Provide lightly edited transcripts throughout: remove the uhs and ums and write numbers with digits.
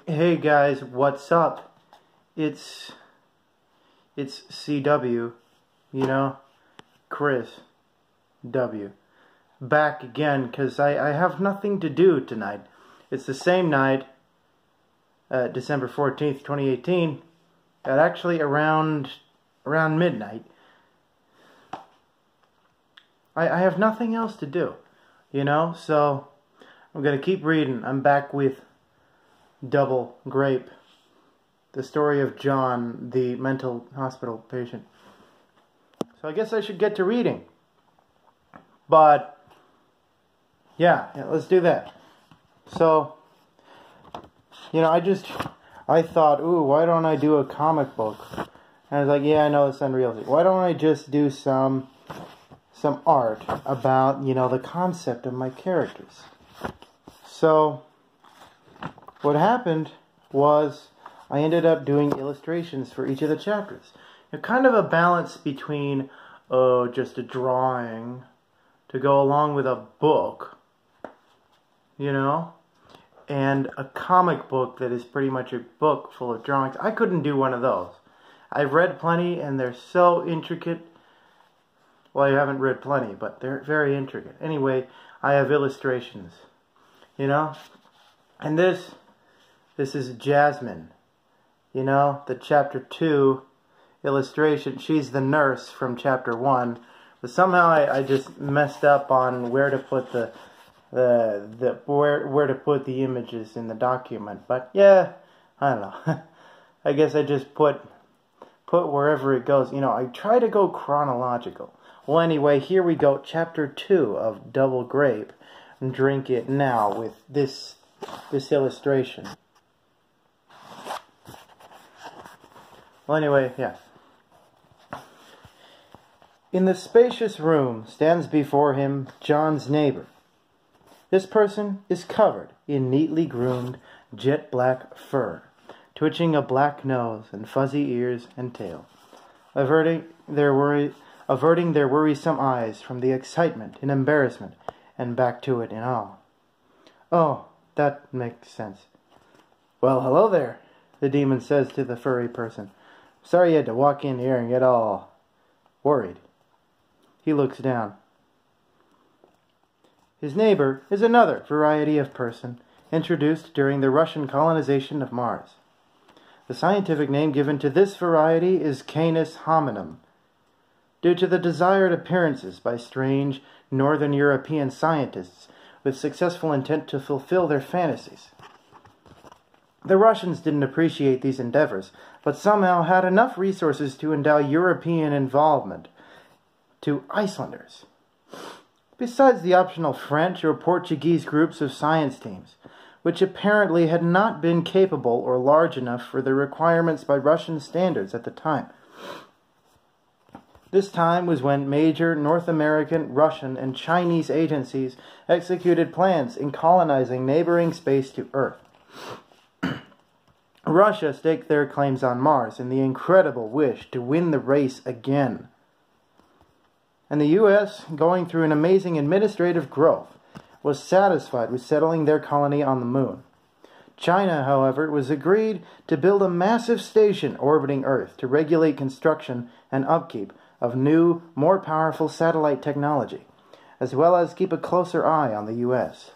Hey guys, what's up? It's CW, you know, Chris W. Back again, because I have nothing to do tonight. It's the same night, December 14th, 2018, at actually around midnight. I have nothing else to do, you know, so I'm going to keep reading. I'm back with Double Grape, the story of John, the mental hospital patient. So I guess I should get to reading. But, yeah, let's do that. So, you know, I thought, ooh, why don't I do a comic book? And I was like, yeah, I know it's unrealistic. Why don't I just do some art about, you know, the concept of my characters? So what happened was I ended up doing illustrations for each of the chapters. Kind of a balance between just a drawing to go along with a book, you know, and a comic book that is pretty much a book full of drawings. I couldn't do one of those. I've read plenty and they're so intricate. Well, I haven't read plenty, but they're very intricate. Anyway, I have illustrations, you know, and this is Jasmine, you know, the chapter 2 illustration. She's the nurse from chapter 1, but somehow I just messed up on where to put where to put the images in the document. But yeah, I don't know. I guess I just put wherever it goes. You know, I try to go chronological. Well, anyway, here we go, chapter 2 of Double Grape. And drink it now with this illustration. Well, anyway, yeah. In the spacious room stands before him John's neighbor. This person is covered in neatly groomed jet black fur, twitching a black nose and fuzzy ears and tail, averting their worrisome eyes from the excitement and embarrassment and back to it in awe. Oh, that makes sense. Well, hello there, the demon says to the furry person. Sorry you had to walk in here and get all worried. He looks down. His neighbor is another variety of person introduced during the Russian colonization of Mars. The scientific name given to this variety is Canis hominum, due to the desired appearances by strange Northern European scientists with successful intent to fulfill their fantasies. The Russians didn't appreciate these endeavors, but somehow had enough resources to endow European involvement to Icelanders. Besides the optional French or Portuguese groups of science teams, which apparently had not been capable or large enough for the requirements by Russian standards at the time. This time was when major North American, Russian, and Chinese agencies executed plans in colonizing neighboring space to Earth. Russia staked their claims on Mars in the incredible wish to win the race again. And the U.S., going through an amazing administrative growth, was satisfied with settling their colony on the moon. China, however, was agreed to build a massive station orbiting Earth to regulate construction and upkeep of new, more powerful satellite technology, as well as keep a closer eye on the U.S.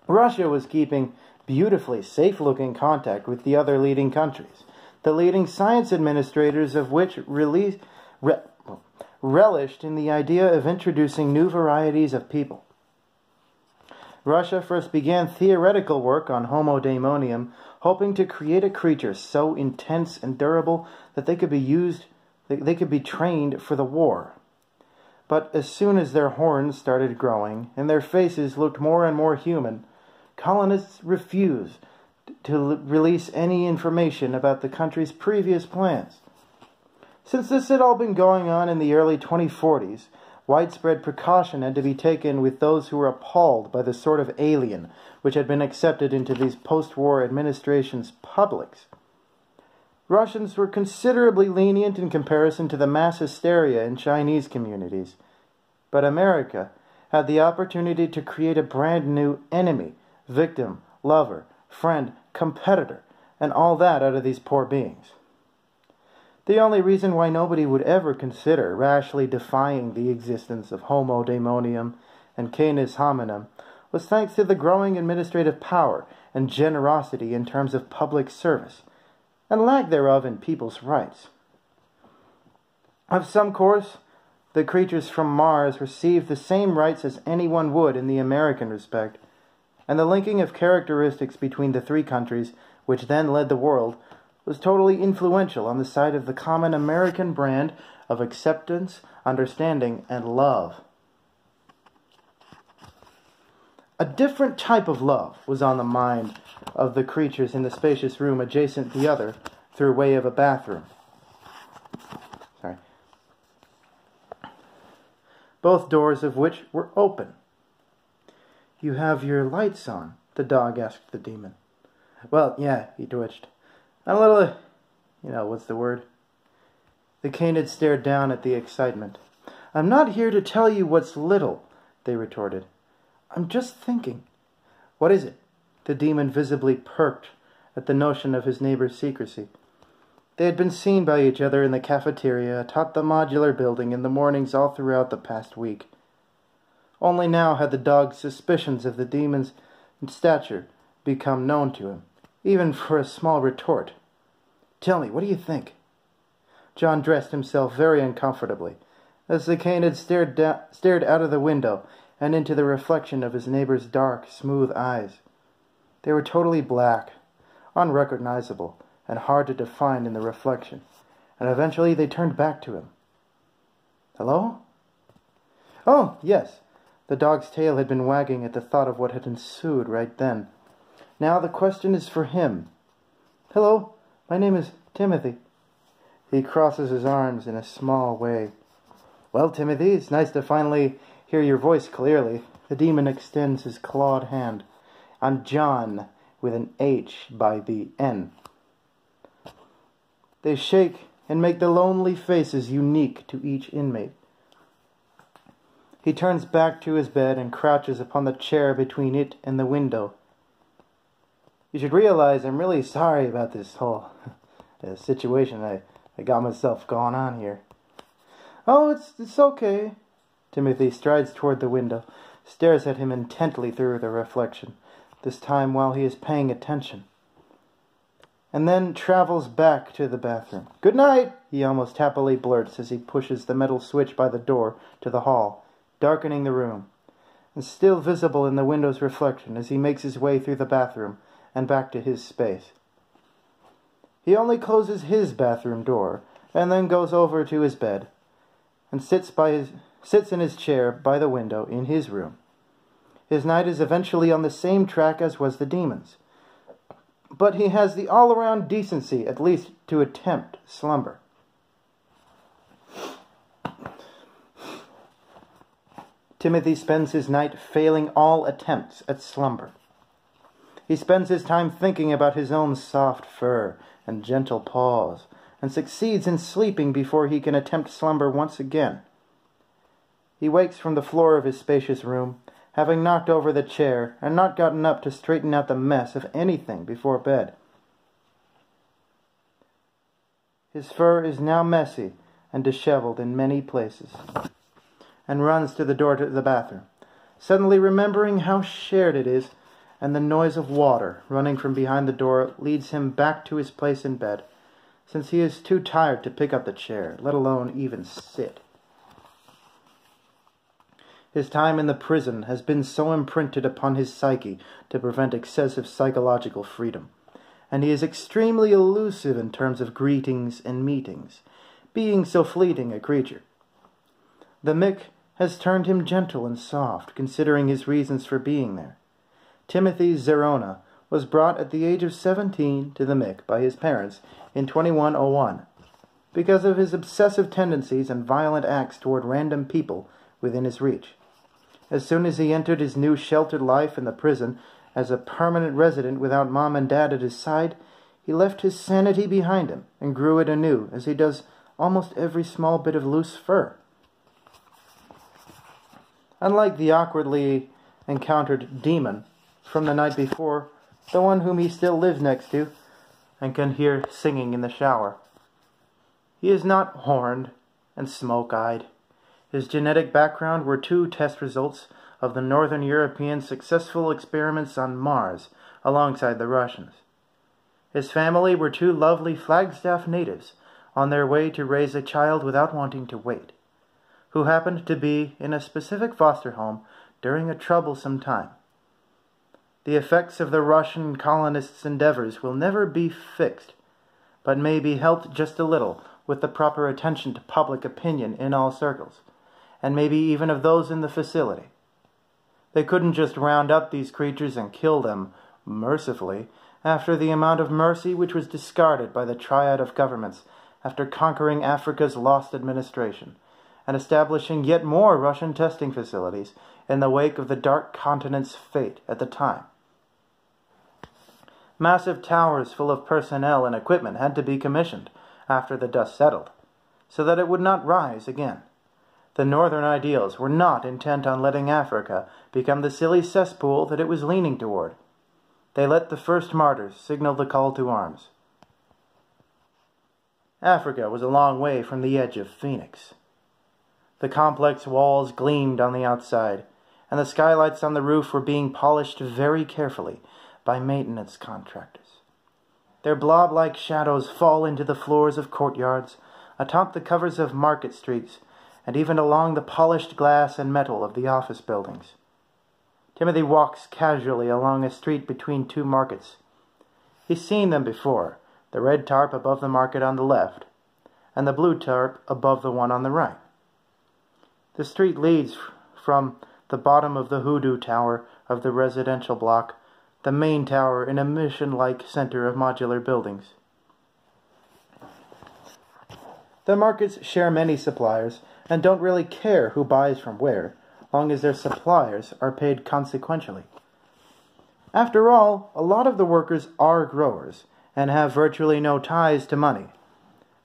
Russia was keeping beautifully safe-looking contact with the other leading countries, the leading science administrators of which relished in the idea of introducing new varieties of people. Russia first began theoretical work on Homo daemonium, hoping to create a creature so intense and durable that they could be trained for the war. But as soon as their horns started growing and their faces looked more and more human, colonists refused to release any information about the country's previous plans. Since this had all been going on in the early 2040s, widespread precaution had to be taken with those who were appalled by the sort of alien which had been accepted into these post-war administrations' publics. Russians were considerably lenient in comparison to the mass hysteria in Chinese communities, but America had the opportunity to create a brand new enemy, victim, lover, friend, competitor, and all that out of these poor beings. The only reason why nobody would ever consider rashly defying the existence of Homo daemonium and Canis hominum was thanks to the growing administrative power and generosity in terms of public service, and lack thereof in people's rights. Of some course, the creatures from Mars received the same rights as anyone would in the American respect, and the linking of characteristics between the three countries, which then led the world, was totally influential on the side of the common American brand of acceptance, understanding, and love. A different type of love was on the mind of the creatures in the spacious room adjacent the other, through way of a bathroom. Both doors of which were open. "You have your lights on?" the dog asked the demon. "Well, yeah," he twitched. "I'm a little, what's the word?" The Canid stared down at the excitement. "I'm not here to tell you what's little," they retorted. "I'm just thinking." "What is it?" The demon visibly perked at the notion of his neighbor's secrecy. They had been seen by each other in the cafeteria atop the modular building in the mornings all throughout the past week. Only now had the dog's suspicions of the demon's stature become known to him, even for a small retort. "Tell me, what do you think?" John dressed himself very uncomfortably, as the Canid stared out of the window and into the reflection of his neighbor's dark, smooth eyes. They were totally black, unrecognizable, and hard to define in the reflection, and eventually they turned back to him. "Hello?" "Oh, yes." The dog's tail had been wagging at the thought of what had ensued right then. "Now the question is for him." "Hello, my name is Timothy." He crosses his arms in a small way. "Well, Timothy, it's nice to finally hear your voice clearly." The demon extends his clawed hand. "I'm John, with an H by the N." They shake and make the lonely faces unique to each inmate. He turns back to his bed and crouches upon the chair between it and the window. "You should realize I'm really sorry about this whole situation I got myself going on here." "Oh, it's okay." Timothy strides toward the window, stares at him intently through the reflection, this time while he is paying attention, and then travels back to the bathroom. "Good night," he almost happily blurts as he pushes the metal switch by the door to the hall, darkening the room, and still visible in the window's reflection as he makes his way through the bathroom and back to his space. He only closes his bathroom door and then goes over to his bed and sits in his chair by the window in his room. His night is eventually on the same track as was the demon's, but he has the all-around decency at least to attempt slumber. Timothy spends his night failing all attempts at slumber. He spends his time thinking about his own soft fur and gentle paws, and succeeds in sleeping before he can attempt slumber once again. He wakes from the floor of his spacious room, having knocked over the chair and not gotten up to straighten out the mess of anything before bed. His fur is now messy and disheveled in many places, and runs to the door to the bathroom, suddenly remembering how shared it is, and the noise of water running from behind the door leads him back to his place in bed, since he is too tired to pick up the chair, let alone even sit. His time in the prison has been so imprinted upon his psyche to prevent excessive psychological freedom, and he is extremely elusive in terms of greetings and meetings, being so fleeting a creature. The Mick has turned him gentle and soft, considering his reasons for being there. Timothy Zerona was brought at the age of 17 to the Mick by his parents in 2101, because of his obsessive tendencies and violent acts toward random people within his reach. As soon as he entered his new sheltered life in the prison as a permanent resident without mom and dad at his side, he left his sanity behind him and grew it anew, as he does almost every small bit of loose fur. Unlike the awkwardly encountered demon from the night before, the one whom he still lives next to and can hear singing in the shower. He is not horned and smoke-eyed. His genetic background were 2 test results of the Northern European successful experiments on Mars alongside the Russians. His family were 2 lovely Flagstaff natives on their way to raise a child without wanting to wait, who happened to be in a specific foster home during a troublesome time. The effects of the Russian colonists' endeavors will never be fixed, but may be helped just a little with the proper attention to public opinion in all circles, and maybe even of those in the facility. They couldn't just round up these creatures and kill them mercifully after the amount of mercy which was discarded by the triad of governments after conquering Africa's lost administration and establishing yet more Russian testing facilities in the wake of the Dark Continent's fate at the time. Massive towers full of personnel and equipment had to be commissioned after the dust settled, so that it would not rise again. The northern ideals were not intent on letting Africa become the silly cesspool that it was leaning toward. They let the first martyrs signal the call to arms. Africa was a long way from the edge of Phoenix. The complex walls gleamed on the outside, and the skylights on the roof were being polished very carefully by maintenance contractors. Their blob-like shadows fall into the floors of courtyards, atop the covers of market streets, and even along the polished glass and metal of the office buildings. Timothy walks casually along a street between 2 markets. He's seen them before, the red tarp above the market on the left, and the blue tarp above the one on the right. The street leads from the bottom of the hoodoo tower of the residential block, the main tower in a mission-like center of modular buildings. The markets share many suppliers and don't really care who buys from where, long as their suppliers are paid consequentially. After all, a lot of the workers are growers and have virtually no ties to money.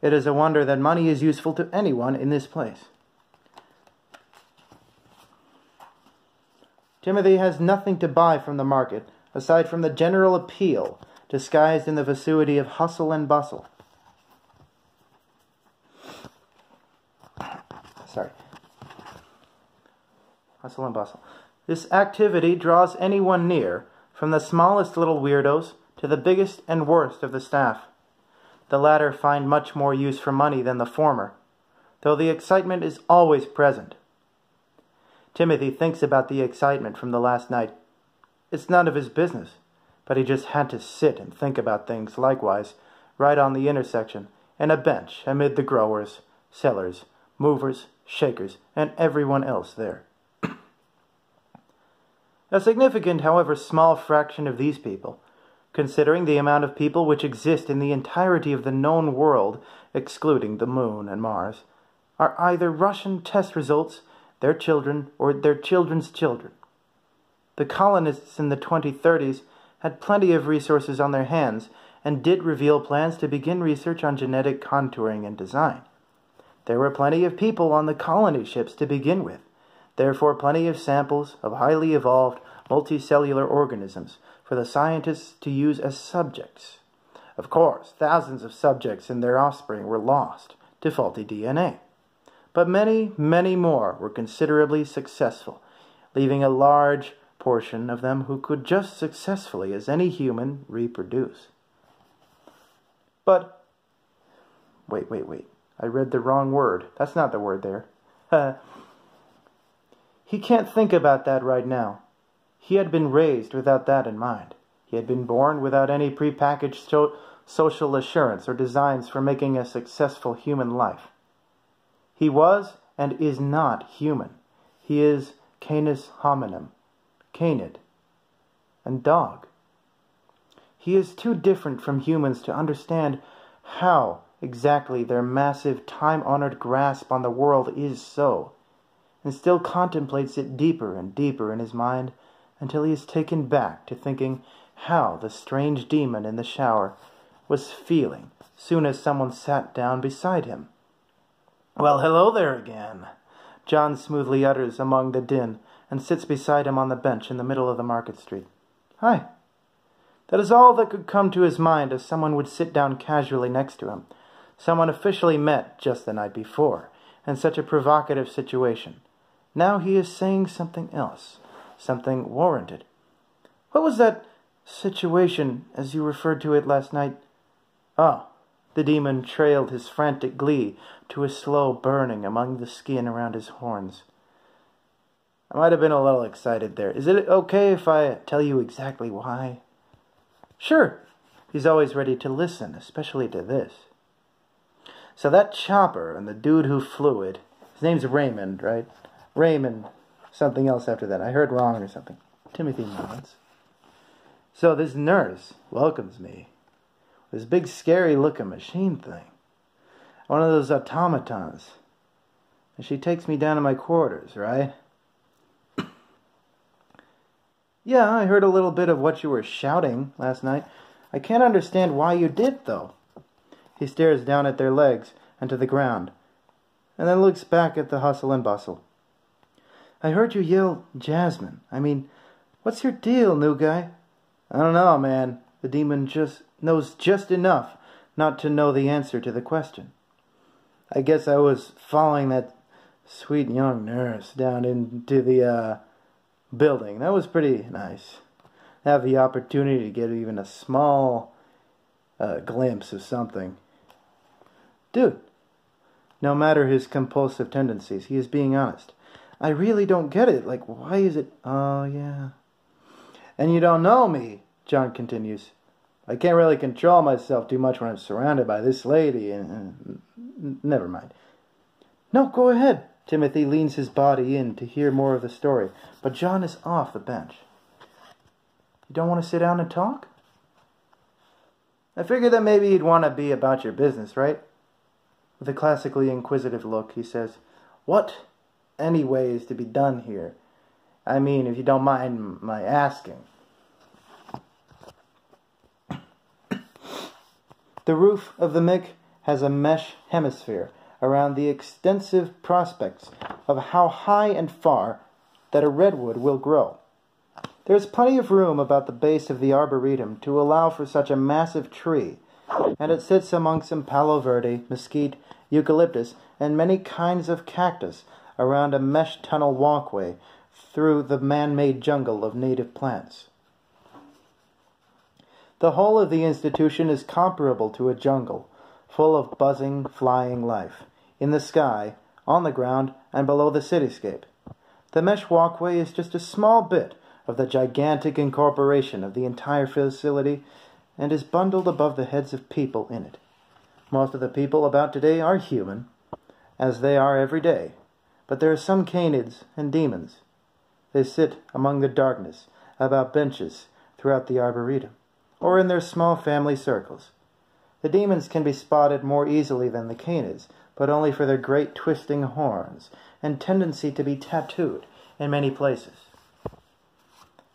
It is a wonder that money is useful to anyone in this place. Timothy has nothing to buy from the market aside from the general appeal disguised in the vacuity of hustle and bustle. Hustle and bustle. This activity draws anyone near, from the smallest little weirdos to the biggest and worst of the staff. The latter find much more use for money than the former, though the excitement is always present. Timothy thinks about the excitement from the last night. It's none of his business, but he just had to sit and think about things likewise, right on the intersection, in a bench amid the growers, sellers, movers, shakers, and everyone else there. A significant, however small fraction of these people, considering the amount of people which exist in the entirety of the known world, excluding the Moon and Mars, are either Russian test results, their children, or their children's children. The colonists in the 2030s had plenty of resources on their hands and did reveal plans to begin research on genetic contouring and design. There were plenty of people on the colony ships to begin with, therefore plenty of samples of highly evolved multicellular organisms for the scientists to use as subjects. Of course, thousands of subjects and their offspring were lost to faulty DNA. But many, many more were considerably successful, leaving a large portion of them who could just successfully as any human reproduce. But, wait. I read the wrong word. That's not the word there. He can't think about that right now. He had been raised without that in mind. He had been born without any prepackaged social assurance or designs for making a successful human life. He was and is not human. He is canis hominum, canid, and dog. He is too different from humans to understand how exactly their massive, time-honored grasp on the world is so, and still contemplates it deeper and deeper in his mind until he is taken back to thinking how the strange demon in the shower was feeling soon as someone sat down beside him. "Well, hello there again," John smoothly utters among the din and sits beside him on the bench in the middle of the market street. "Hi." That is all that could come to his mind as someone would sit down casually next to him. Someone officially met just the night before, in such a provocative situation. Now he is saying something else, something warranted. What was that situation, as you referred to it last night? Oh, the demon trailed his frantic glee to a slow burning among the skin around his horns. I might have been a little excited there. Is it okay if I tell you exactly why? Sure. He's always ready to listen, especially to this. So that chopper and the dude who flew it, his name's Raymond, right? Raymond, something else after that. I heard wrong or something. Timothy nods. So this nurse welcomes me. This big scary looking machine thing. One of those automatons. And she takes me down to my quarters, right? Yeah, I heard a little bit of what you were shouting last night. I can't understand why you did, though. He stares down at their legs and to the ground, and then looks back at the hustle and bustle. I heard you yell, Jasmine. I mean, what's your deal, new guy? I don't know, man. The demon knows just enough not to know the answer to the question. I guess I was following that sweet young nurse down into the building. That was pretty nice. Have the opportunity to get even a small glimpse of something. Dude, no matter his compulsive tendencies, he is being honest. I really don't get it. Like, why is it... Oh, yeah. And you don't know me, John continues. I can't really control myself too much when I'm surrounded by this lady and never mind. No, go ahead. Timothy leans his body in to hear more of the story, but John is off the bench. You don't want to sit down and talk? I figured that maybe you'd want to be about your business, right? With a classically inquisitive look, he says, What, anyway, is to be done here? I mean, if you don't mind my asking. The roof of the Mick has a mesh hemisphere around the extensive prospects of how high and far that a redwood will grow. There is plenty of room about the base of the arboretum to allow for such a massive tree, and it sits among some palo verde, mesquite, eucalyptus, and many kinds of cactus around a mesh tunnel walkway through the man-made jungle of native plants. The whole of the institution is comparable to a jungle, full of buzzing, flying life, in the sky, on the ground, and below the cityscape. The mesh walkway is just a small bit of the gigantic incorporation of the entire facility, and is bundled above the heads of people in it. Most of the people about today are human, as they are every day, but there are some canids and demons. They sit among the darkness, about benches throughout the arboretum, or in their small family circles. The demons can be spotted more easily than the canids, but only for their great twisting horns and tendency to be tattooed in many places.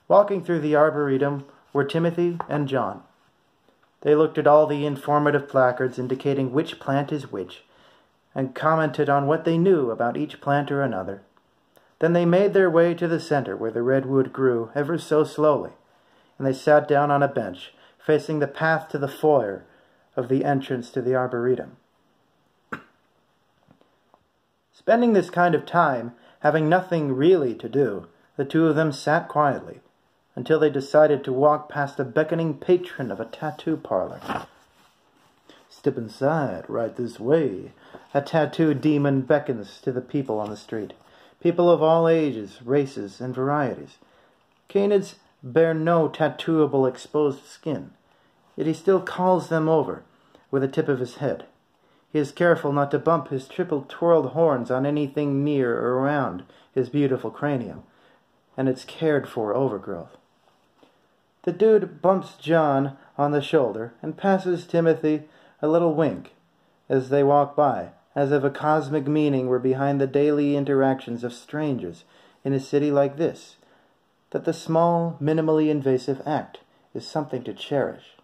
Walking through the arboretum were Timothy and John. They looked at all the informative placards indicating which plant is which, and commented on what they knew about each plant or another. Then they made their way to the center where the redwood grew ever so slowly, and they sat down on a bench, facing the path to the foyer of the entrance to the arboretum. Spending this kind of time, having nothing really to do, the two of them sat quietly, until they decided to walk past a beckoning patron of a tattoo parlor. Step inside, right this way. A tattoo demon beckons to the people on the street. People of all ages, races, and varieties. Canids bear no tattooable exposed skin, yet he still calls them over with the tip of his head. He is careful not to bump his triple-twirled horns on anything near or around his beautiful cranium and its cared-for overgrowth. The dude bumps John on the shoulder and passes Timothy a little wink as they walk by, as if a cosmic meaning were behind the daily interactions of strangers in a city like this, that the small, minimally invasive act is something to cherish.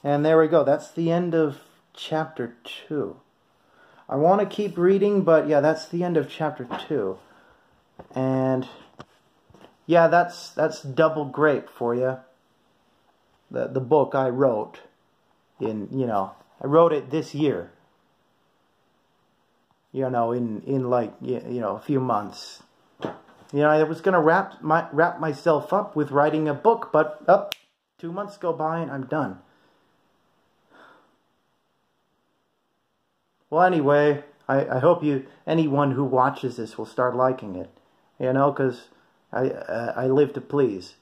And there we go. That's the end of chapter 2. I want to keep reading, but yeah, that's the end of chapter 2. And yeah, that's double grape for you. the book I wrote in, I wrote it this year. In like, a few months. I was gonna wrap myself up with writing a book, but 2 months go by and I'm done. Well, anyway, I hope anyone who watches this will start liking it, because I live to please.